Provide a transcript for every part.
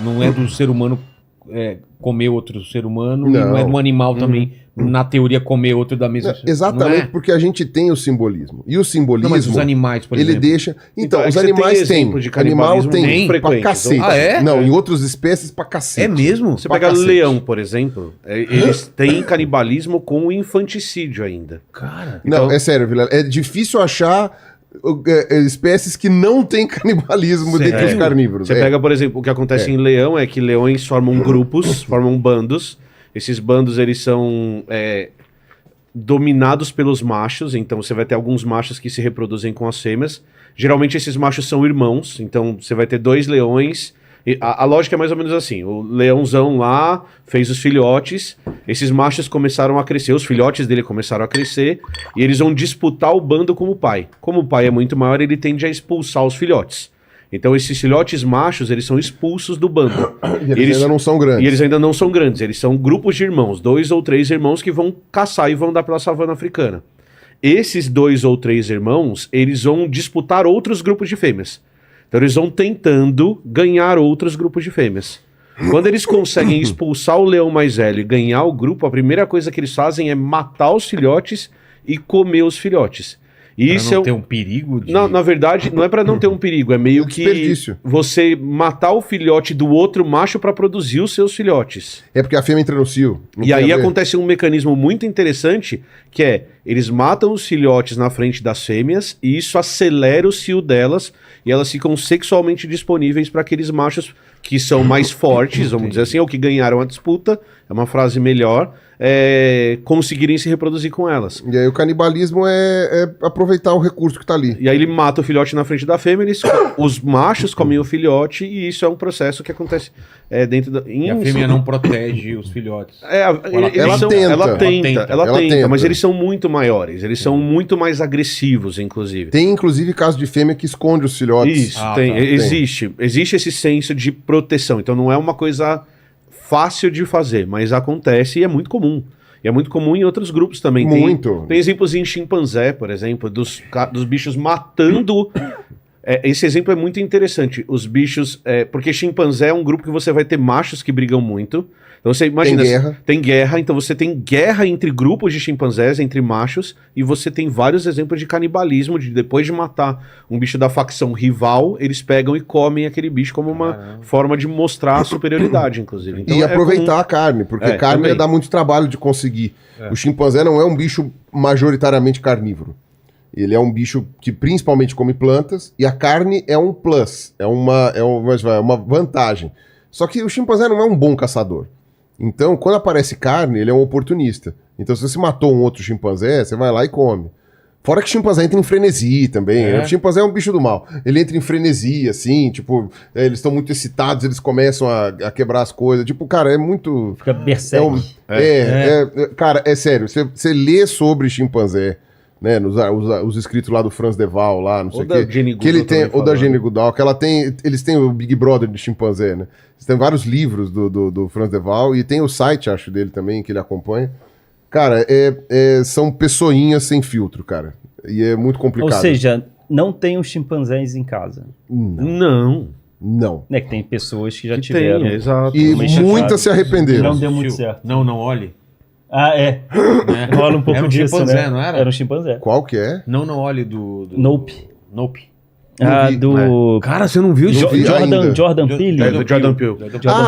Não é do ser humano comer outro ser humano, e não é do animal também, na teoria, comer outro da mesma... Exatamente, porque a gente tem o simbolismo. E o simbolismo... Não, mas os animais, por exemplo... Ele deixa... Então, os animais têm. Animal tem pra cacete. Ah, é? Não, em outras espécies pra cacete. É mesmo? Você pega leão, por exemplo, eles têm canibalismo com infanticídio ainda. Cara... Não, é sério, Vilela. É difícil achar espécies que não têm canibalismo dentre os carnívoros. Você pega, por exemplo, o que acontece em leão é que leões formam grupos, formam bandos. Esses bandos, eles são dominados pelos machos. Então, você vai ter alguns machos que se reproduzem com as fêmeas. Geralmente, esses machos são irmãos. Então, você vai ter 2 leões... A lógica é mais ou menos assim, o leãozão lá fez os filhotes, esses machos começaram a crescer, os filhotes dele começaram a crescer, e eles vão disputar o bando com o pai. Como o pai é muito maior, ele tende a expulsar os filhotes. Então esses filhotes machos, eles são expulsos do bando. E eles ainda não são grandes. E eles ainda não são grandes, eles são grupos de irmãos, 2 ou 3 irmãos que vão caçar e vão dar pela savana africana. Esses 2 ou 3 irmãos, eles vão disputar outros grupos de fêmeas. Então eles vão tentando ganhar outros grupos de fêmeas. Quando eles conseguem expulsar o leão mais velho e ganhar o grupo, a primeira coisa que eles fazem é matar os filhotes e comer os filhotes. E isso não ter um perigo de... Não, na verdade, não é pra não ter um perigo, é meio que você matar o filhote do outro macho pra produzir os seus filhotes. É porque a fêmea entra no cio. E aí acontece um mecanismo muito interessante, que é, eles matam os filhotes na frente das fêmeas, e isso acelera o cio delas, e elas ficam sexualmente disponíveis para aqueles machos que são mais fortes, vamos dizer assim, ou que ganharam a disputa, é uma frase melhor, conseguirem se reproduzir com elas. E aí o canibalismo é aproveitar o recurso que tá ali. E aí ele mata o filhote na frente da fêmea, os machos comem o filhote, e isso é um processo que acontece dentro da... E a fêmea não protege os filhotes. Ela tenta, mas eles são muito maiores, eles são muito mais agressivos, inclusive. Tem, inclusive, caso de fêmea que esconde os filhotes. Isso, existe esse senso de proteção, então não é uma coisa fácil de fazer, mas acontece e é muito comum. E é muito comum em outros grupos também. Muito. Tem exemplos em chimpanzé, por exemplo, dos bichos matando... esse exemplo é muito interessante. Os bichos... porque chimpanzé é um grupo que você vai ter machos que brigam muito. Então você imagina... Tem guerra. Então você tem guerra entre grupos de chimpanzés, entre machos, e você tem vários exemplos de canibalismo, de depois de matar um bicho da facção rival, eles pegam e comem aquele bicho como uma forma de mostrar a superioridade, inclusive. Então, e aproveitar a carne, porque carne ia dar muito trabalho de conseguir. O chimpanzé não é um bicho majoritariamente carnívoro. Ele é um bicho que principalmente come plantas, e a carne é um plus, é uma vantagem. Só que o chimpanzé não é um bom caçador. Então, quando aparece carne, ele é um oportunista. Então, se você matou um outro chimpanzé, você vai lá e come. Fora que o chimpanzé entra em frenesi também. O chimpanzé é um bicho do mal. Ele entra em frenesi, assim, tipo, eles estão muito excitados, eles começam a quebrar as coisas. Tipo, cara, é muito... Fica berserk. Cara, é sério, você lê sobre chimpanzé, né, os escritos lá do Franz de Waal, lá, não sei o quê. Que ele tem, ou da Jane Goodall, que eles têm o Big Brother de chimpanzé, né? Tem vários livros do Franz de Waal, e tem o site, acho, dele também, que ele acompanha. Cara, são pessoinhas sem filtro, cara. E é muito complicado. Ou seja, não tem os chimpanzés em casa. Não. É que tem pessoas que já tiveram. Tem, exato. E muitas se arrependeram. Não deu muito certo. Não olhe. Ah, rola um pouco era um disso, chimpanzé, né? Não era? Era um chimpanzé. Qual que é? Não olhe do... Nope. Cara, você não viu? Jordan Peele? Jordan Peele.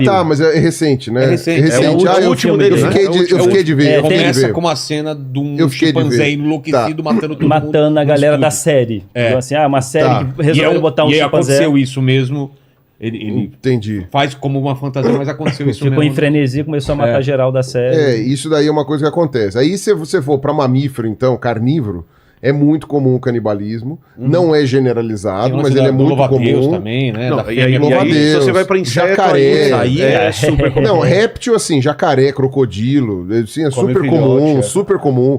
Tá, mas é recente, né? É recente. É o último dele, né? Eu fiquei de ver. Começa com uma cena de um chimpanzé enlouquecido matando todo mundo. Matando a galera da série. Então, assim, uma série que resolveu botar um chimpanzé. E aconteceu isso mesmo. Ele Entendi. faz como uma fantasia, mas aconteceu isso mesmo. Ficou em frenesi, começou a matar geral da série. Isso daí é uma coisa que acontece. Aí se você for pra mamífero, então, carnívoro, é muito comum o canibalismo. Não é generalizado, mas ele é muito comum. Também, né? E aí, se você vai pra inseto, jacaré, aí é super comum. Não, réptil, assim, jacaré, crocodilo, assim, é super filhote, comum, super comum.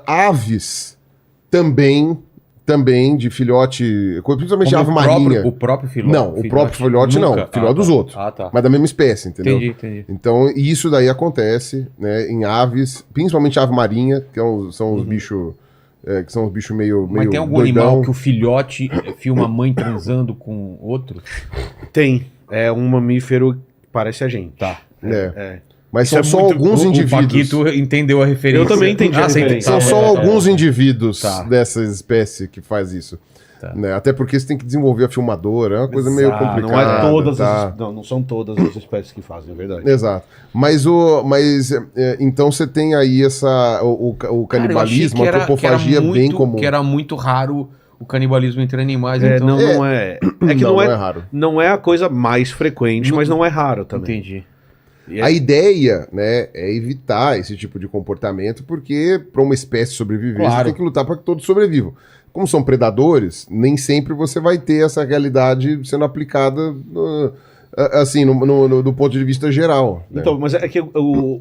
Aves também de filhote, principalmente ave marinha. O próprio filhote? Não, o próprio filhote não, filhote dos outros. Tá. Mas da mesma espécie, entendeu? Entendi. Então, isso daí acontece, né, em aves, principalmente ave marinha, que são os bichos... que são os bichos meio Mas tem algum doidão. animal que o filhote filma a mãe transando com outro? Tem. é um mamífero que parece a gente. Tá. Mas são só alguns indivíduos. O Paquito entendeu a referência. Eu também entendi a referência. São só alguns indivíduos dessa espécie que faz isso. Né? Até porque você tem que desenvolver a filmadora, é uma coisa meio complicada. Não é todas não são todas as espécies que fazem, é verdade. Exato. Mas então você tem aí o canibalismo, a antropofagia bem comum. Que era muito raro o canibalismo entre animais. Então... Não é. É que não é raro. Não é a coisa mais frequente, mas não é raro também. Entendi. A ideia, né, é evitar esse tipo de comportamento, porque para uma espécie sobreviver, você tem que lutar para que todos sobrevivam. Como são predadores, nem sempre você vai ter essa realidade sendo aplicada assim, do ponto de vista geral. Né? Então, mas é que o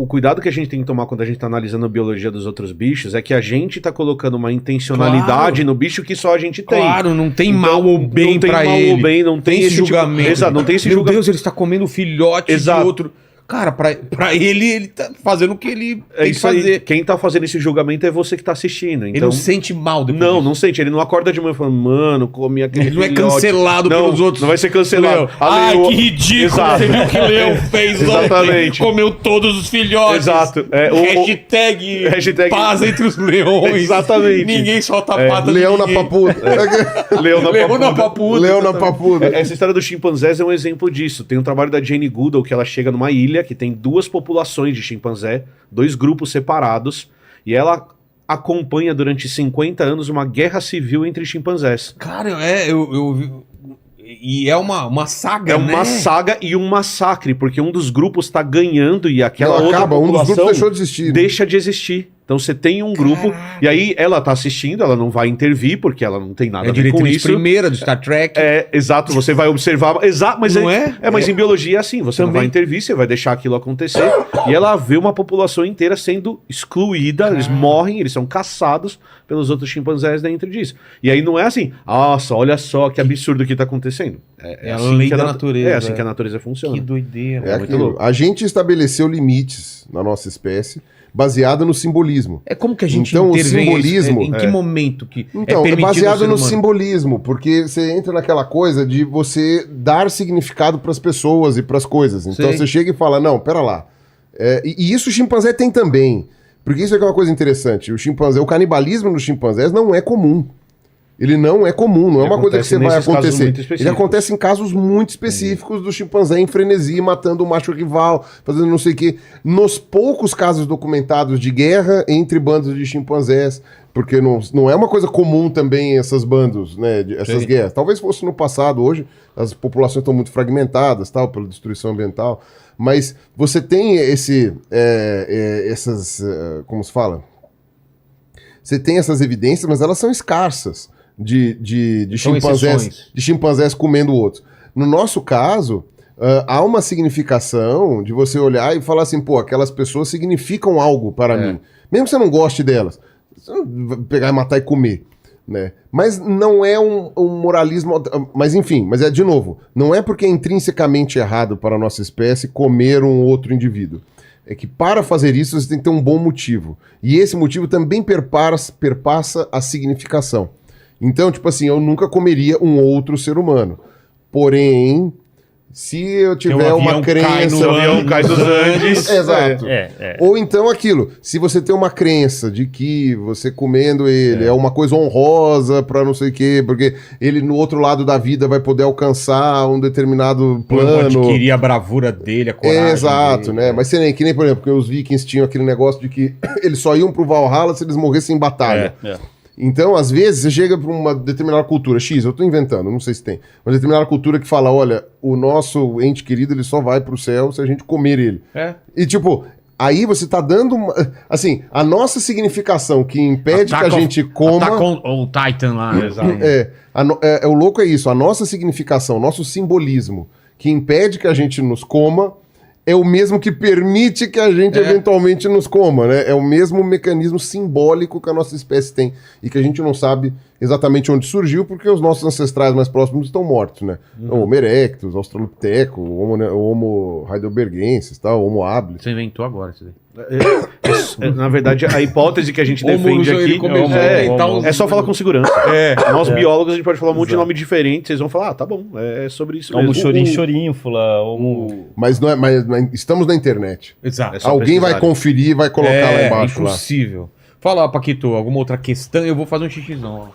cuidado que a gente tem que tomar quando a gente está analisando a biologia dos outros bichos é que a gente está colocando uma intencionalidade no bicho que só a gente tem. Claro, não tem mal ou bem pra ele. Não tem mal ou bem, não tem esse julgamento. Exato, não tem esse julgamento. Meu Deus, ele está comendo filhote de outro... Cara, pra ele tá fazendo o que ele tem que fazer. Quem tá fazendo esse julgamento é você que tá assistindo. Então... Ele não sente mal depois disso. Não sente. Ele não acorda de manhã falando, mano, comi aquele Ele não é cancelado pelos outros. Não vai ser cancelado. Ai, que ridículo. Exato. Você viu o que o Leão fez ontem? Comeu todos os filhotes. Exato. Hashtag paz entre os leões. Exatamente. Ninguém solta a pata Leão na papuda. Leão na papuda. Essa história dos chimpanzés é um exemplo disso. Tem um trabalho da Jane Goodall que ela chega numa ilha que tem 2 populações de chimpanzé, 2 grupos separados, e ela acompanha durante 50 anos uma guerra civil entre chimpanzés. Cara, eu vi... E é uma saga, né? É uma saga e um massacre, porque um dos grupos tá ganhando e aquela outra população um dos grupos deixou de existir. Deixa de existir. Então você tem um grupo, e aí ela tá assistindo, ela não vai intervir, porque ela não tem nada a ver com isso. Primeira do Star Trek. Exato, você vai observar. Mas não mas em biologia é assim, você não vai intervir, você vai deixar aquilo acontecer, e ela vê uma população inteira sendo excluída, eles morrem, eles são caçados pelos outros chimpanzés dentro disso. E aí não é assim, nossa, olha só que absurdo que tá acontecendo. É assim a lei da natureza. É assim que a natureza funciona. Que doideira. Muito louco. A gente estabeleceu limites na nossa espécie, baseado no simbolismo. É como que a gente então, intervém o simbolismo, em que momento que então, é baseado no simbolismo, porque você entra naquela coisa de você dar significado para as pessoas e para as coisas. Então você chega e fala, não, pera lá. E isso o chimpanzé tem também. Porque isso é uma coisa interessante. O canibalismo nos chimpanzés não é comum. Ele não é comum, não é uma coisa que você vai acontecer. Ele acontece em casos muito específicos do chimpanzé em frenesi, matando o macho rival, fazendo não sei o quê. Nos poucos casos documentados de guerra entre bandos de chimpanzés, porque não é uma coisa comum também essas bandos, né, essas guerras. Talvez fosse no passado, hoje as populações estão muito fragmentadas, tal, pela destruição ambiental, mas você tem como se fala? Você tem essas evidências, mas elas são escassas. De chimpanzés comendo outros. No nosso caso, há uma significação de você olhar e falar assim, pô, aquelas pessoas significam algo para mim. Mesmo que você não goste delas. Você não vai pegar e matar e comer. Né? Mas não é um moralismo... Mas enfim, de novo, não é porque é intrinsecamente errado para a nossa espécie comer um outro indivíduo. É que para fazer isso você tem que ter um bom motivo. E esse motivo também perpassa a significação. Então, tipo assim, eu nunca comeria um outro ser humano. Porém, se eu tiver uma crença... O avião cai dos Andes. Exato. Ou então aquilo, se você tem uma crença de que você comendo ele é uma coisa honrosa pra não sei o quê, porque ele no outro lado da vida vai poder alcançar um determinado plano. Adquirir a bravura dele, a coragem exato, dele, né? Mas que nem, por exemplo, porque os vikings tinham aquele negócio de que eles só iam pro Valhalla se eles morressem em batalha. Então, às vezes, você chega para uma determinada cultura, X, eu tô inventando, não sei se tem, uma determinada cultura que fala, olha, o nosso ente querido, ele só vai pro céu se a gente comer ele. E tipo, aí você tá dando, assim, a nossa significação que impede que a gente coma... o Titan lá. O louco é isso, a nossa significação, nosso simbolismo, que impede que a gente nos coma, é o mesmo que permite que a gente eventualmente nos coma, né? É o mesmo mecanismo simbólico que a nossa espécie tem e que a gente não sabe exatamente onde surgiu porque os nossos ancestrais mais próximos estão mortos, né? O Homo erectus, Australopithecus, o Homo heidelbergensis, tal, o Homo habilis. Você inventou agora isso daí. Na verdade, a hipótese que a gente defende aqui é só falar com segurança. Nós, biólogos, a gente pode falar um monte de nome diferente, vocês vão falar, tá bom, é sobre isso mesmo. Chorinho, Mas, estamos na internet. Exato. Alguém vai conferir e vai colocar lá embaixo. É impossível. Fala, Paquito, alguma outra questão? Eu vou fazer um xixizão.